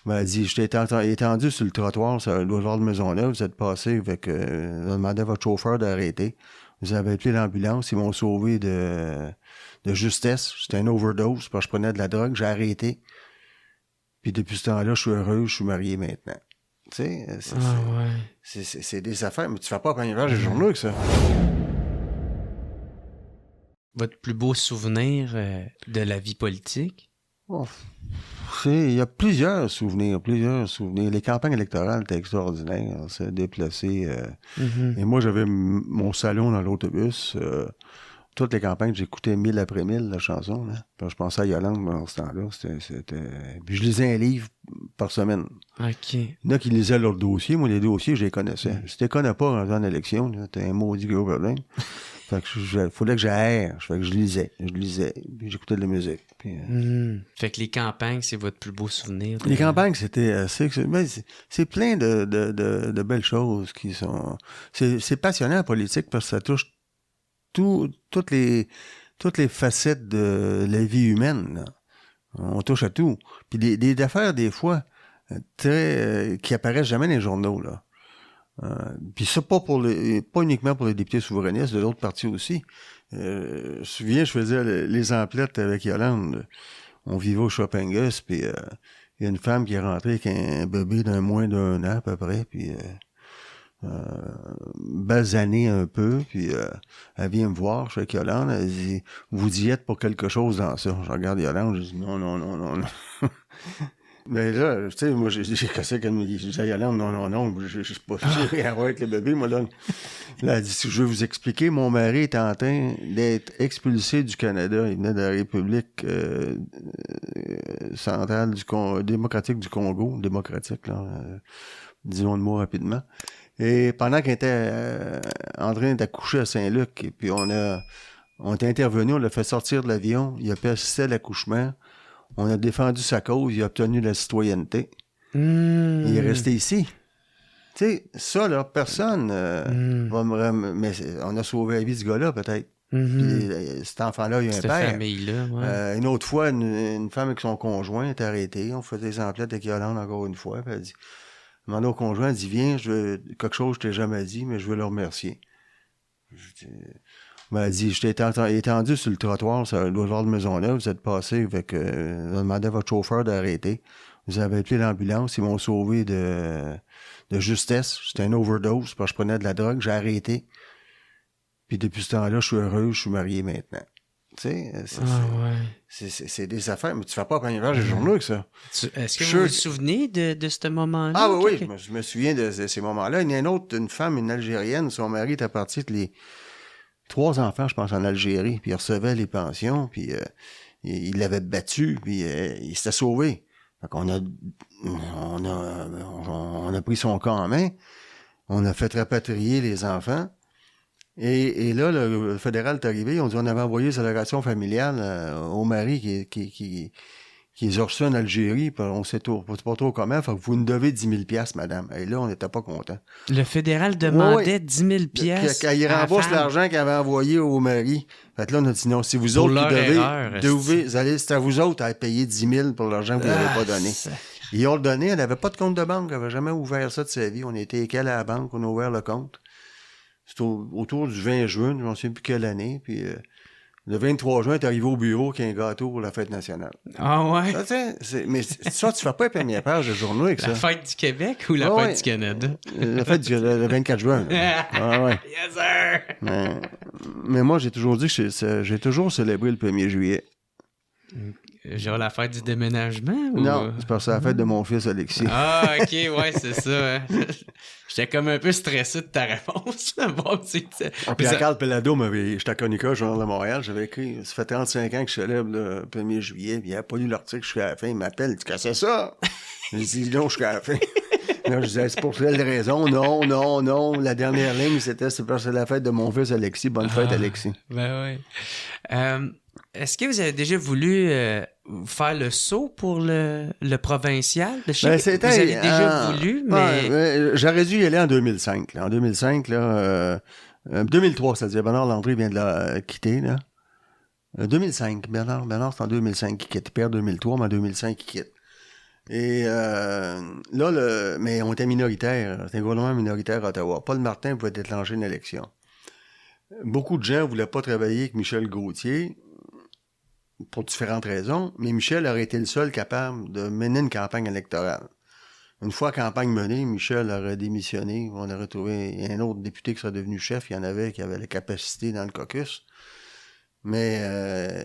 Il m'a dit, j'étais étendu sur le trottoir, sur le boulevard de Maisonneuve, vous êtes passé avec... on a demandé à votre chauffeur d'arrêter. Vous avez appelé l'ambulance, ils m'ont sauvé de justesse. C'était une overdose, parce que je prenais de la drogue, j'ai arrêté. Puis depuis ce temps-là, je suis heureux, je suis marié maintenant. Tu sais, c'est des affaires, mais tu fais pas la première page des journaux avec ça. Votre plus beau souvenir de la vie politique? Oh, il y a plusieurs souvenirs. Les campagnes électorales étaient extraordinaires. On s'est déplacé. Et moi, j'avais mon salon dans l'autobus. Toutes les campagnes, j'écoutais 1000 après 1000, la chanson. Là. Je pensais à Yolande dans ce temps-là. Puis je lisais un livre par semaine. OK. Il y en a qui lisaient leur dossier. Moi, les dossiers, je les connaissais. Si tu les connais pas en élection, t'as un maudit gros problème. Fait que fallait que j'aère. Fait que je lisais. Puis j'écoutais de la musique. Puis, Fait que les campagnes, c'est votre plus beau souvenir? Les campagnes, c'était mais c'est plein de belles choses qui sont... C'est passionnant en politique parce que ça touche toutes les facettes de la vie humaine. Là. On touche à tout. Puis des affaires, des fois, qui apparaissent jamais dans les journaux, là. Puis ça, pas uniquement pour les députés souverainistes, de l'autre parti aussi. Je me souviens, je faisais les emplettes avec Yolande. On vivait au Shoppingus, puis il y a une femme qui est rentrée avec un bébé d'un moins d'un an à peu près, puis basanée un peu, puis elle vient me voir, je suis avec Yolande, elle dit « Vous y êtes pour quelque chose dans ça? » Je regarde Yolande, je dis « Non. » Mais là, tu sais, moi, j'ai cassé qu'elle me dit, je dis à Yolande, non, je suis pas sûr à voir avec le bébé, moi, là. Là, elle dit, je vais vous expliquer, mon mari est en train d'être expulsé du Canada. Il venait de la République centrale démocratique du Congo, démocratique, là, disons le mot rapidement. Et pendant qu'il était en train d'accoucher à Saint-Luc, et puis on était intervenu, on l'a fait sortir de l'avion, il a pu assister à l'accouchement. On a défendu sa cause, il a obtenu la citoyenneté. Il est resté ici. Tu sais, ça, là, personne va mais on a sauvé la vie de ce gars-là, peut-être. Puis, cet enfant-là, il a un père. Cette famille-là, ouais. Une autre fois, une femme avec son conjoint est arrêtée. On faisait des emplettes avec Yolande encore une fois. Puis elle dit, demande au conjoint, elle dit, viens, quelque chose que je t'ai jamais dit, mais je veux le remercier. Elle m'a dit, j'étais étendu sur le trottoir, sur le boulevard de Maisonneuve, vous êtes passé avec... on a demandé à votre chauffeur d'arrêter. Vous avez appelé l'ambulance, ils m'ont sauvé de justesse. C'était une overdose, parce que je prenais de la drogue, j'ai arrêté. Puis depuis ce temps-là, je suis heureux, je suis marié maintenant. Tu sais, c'est des affaires, mais tu fais pas la première page des journaux avec ça. Est-ce que vous vous souvenez de ce moment-là? Ah oui, je me souviens de ces moments-là. Il y a une femme, une Algérienne, son mari était parti avec les 3 enfants, je pense, en Algérie, puis il recevait les pensions, puis il l'avait battu, puis il s'était sauvé. Fait qu'on a pris son cas en main, on a fait rapatrier les enfants, et là, le fédéral est arrivé, on dit on avait envoyé les allocations familiales au mari qui les a reçus en Algérie, puis on sait pas trop comment, fait que vous nous devez 10 000 $, madame. Et là, on n'était pas contents. Le fédéral demandait 10 000 $. Quand il rembourse l'argent qu'il avait envoyé au mari. Fait que là, on a dit non, c'est vous autres qui devez, c'est à vous autres à payer 10 000 pour l'argent que vous n'avez pas donné. Ils ont le donné, elle n'avait pas de compte de banque, elle n'avait jamais ouvert ça de sa vie. On était équelle à la banque, on a ouvert le compte. C'était autour du 20 juin, je ne sais plus quelle année, puis... Le 23 juin, t'es arrivé au bureau qu'il y a un gâteau pour la fête nationale. Ah ouais? Mais ça, tu fais pas la première page de journaux avec ça. La fête du Québec ou la fête du Canada? La fête le 24 juin. Ah ouais. Yes, sir! Mais moi, j'ai toujours dit que j'ai toujours célébré le 1er juillet. Genre la fête du déménagement? Ou... Non, c'est parce que c'est la fête de mon fils Alexis. Ah, ok, ouais, c'est ça. Hein. J'étais comme un peu stressé de ta réponse. Bon, Pierre-Carl Pelado j'étais à Conica, Journal de Montréal, j'avais écrit, ça fait 35 ans que je célèbre le 1er juillet, puis il n'a pas lu l'article jusqu'à la fin, il m'appelle, il dit, qu'est-ce que c'est ça? Je dis, non, jusqu'à la fin. Là, je disais, c'est pour quelle raison? Non. La dernière ligne, c'est parce que c'est la fête de mon fils Alexis. Bonne fête, Alexis. Ben oui. Est-ce que vous avez déjà voulu faire le saut pour le provincial? Vous avez déjà voulu, mais... j'aurais dû y aller en 2005. Là. En 2005, 2003, c'est-à-dire Bernard Landry vient de la quitter. Là. 2005, Bernard c'est en 2005 qu'il quitte. Père 2003, mais en 2005 il quitte. Et là, mais on était minoritaire. C'était un gouvernement minoritaire à Ottawa. Paul Martin pouvait déclencher une élection. Beaucoup de gens ne voulaient pas travailler avec Michel Gauthier pour différentes raisons, mais Michel aurait été le seul capable de mener une campagne électorale. Une fois la campagne menée, Michel aurait démissionné. On aurait trouvé un autre député qui serait devenu chef. Il y en avait qui avait la capacité dans le caucus. Mais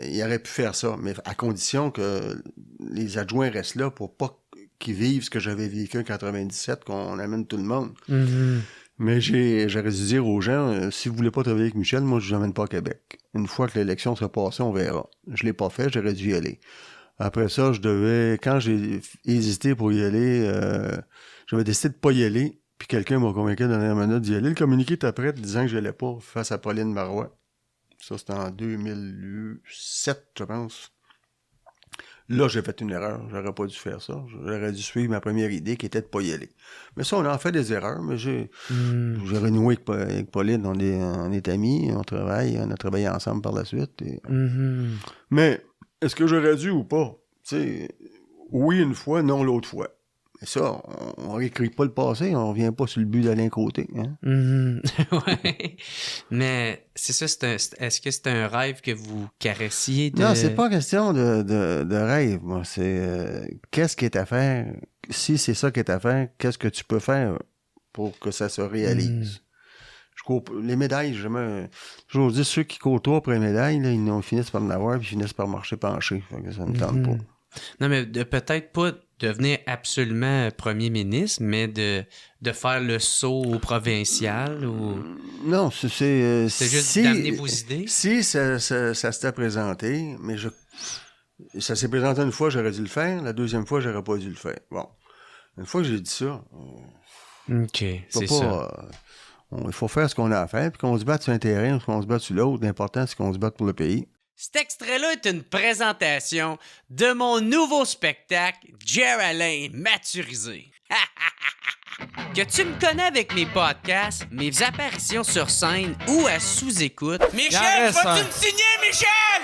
il aurait pu faire ça, mais à condition que les adjoints restent là pour pas qu'ils vivent ce que j'avais vécu en 97, qu'on amène tout le monde. Mm-hmm. Mais j'aurais dû dire aux gens, si vous voulez pas travailler avec Michel, moi je vous amène pas à Québec. Une fois que l'élection sera passée, on verra. Je l'ai pas fait, j'aurais dû y aller. Après ça, quand j'ai hésité pour y aller, j'avais décidé de pas y aller, puis quelqu'un m'a convaincu dans la dernière minute d'y aller. Le communiqué était prêt disant que je n'allais pas face à Pauline Marois. Ça, c'était en 2007, je pense. Là, j'ai fait une erreur. J'aurais pas dû faire ça. J'aurais dû suivre ma première idée qui était de pas y aller. Mais ça, on a fait des erreurs. Mais j'ai renoué avec Pauline. On est amis, on a travaillé ensemble par la suite. Mais est-ce que j'aurais dû ou pas? Tu sais, oui une fois, non l'autre fois. Mais ça, on réécrit pas le passé, on revient pas sur le but d'Alain Côté. Hein? Ouais. Mais c'est ça, est-ce que c'est un rêve que vous caressiez? Non, c'est pas question de rêve, moi. C'est qu'est-ce qui est à faire? Si c'est ça qui est à faire, qu'est-ce que tu peux faire pour que ça se réalise? Les médailles, je vous dis, ceux qui côtoient pour les médailles, là, ils finissent par en avoir puis ils finissent par marcher penché. Fait que ça ne me tente pas. Non, mais peut-être pas devenir absolument premier ministre, mais de faire le saut au provincial ou... Non, c'est juste d'amener vos idées? Si ça s'était présenté, mais ça s'est présenté une fois, j'aurais dû le faire. La deuxième fois, j'aurais pas dû le faire. Bon. Une fois que j'ai dit ça... OK, c'est ça. Il faut faire ce qu'on a à faire, puis qu'on se batte sur un terrain ou qu'on se batte sur l'autre. L'important, c'est qu'on se batte pour le pays. Cet extrait-là est une présentation de mon nouveau spectacle, Jer Alain Maturisé. Que tu me connais avec mes podcasts, mes apparitions sur scène ou à sous-écoute. Michel, vas-tu me signer, Michel?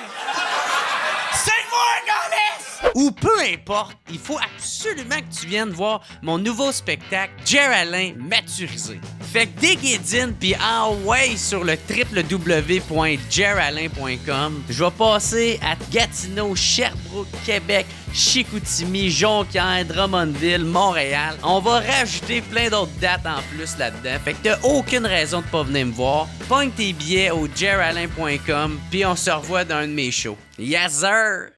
Signe-moi, Gaulis! Ou peu importe, il faut absolument que tu viennes voir mon nouveau spectacle, Jer Alain Maturisé. Fait que déguédine pis envoie sur le www.jeralain.com. Je vais passer à Gatineau, Sherbrooke, Québec, Chicoutimi, Jonquière, Drummondville, Montréal. On va rajouter plein d'autres dates en plus là-dedans. Fait que t'as aucune raison de pas venir me voir. Pogne tes billets au jeralain.com puis on se revoit dans un de mes shows. Yes sir!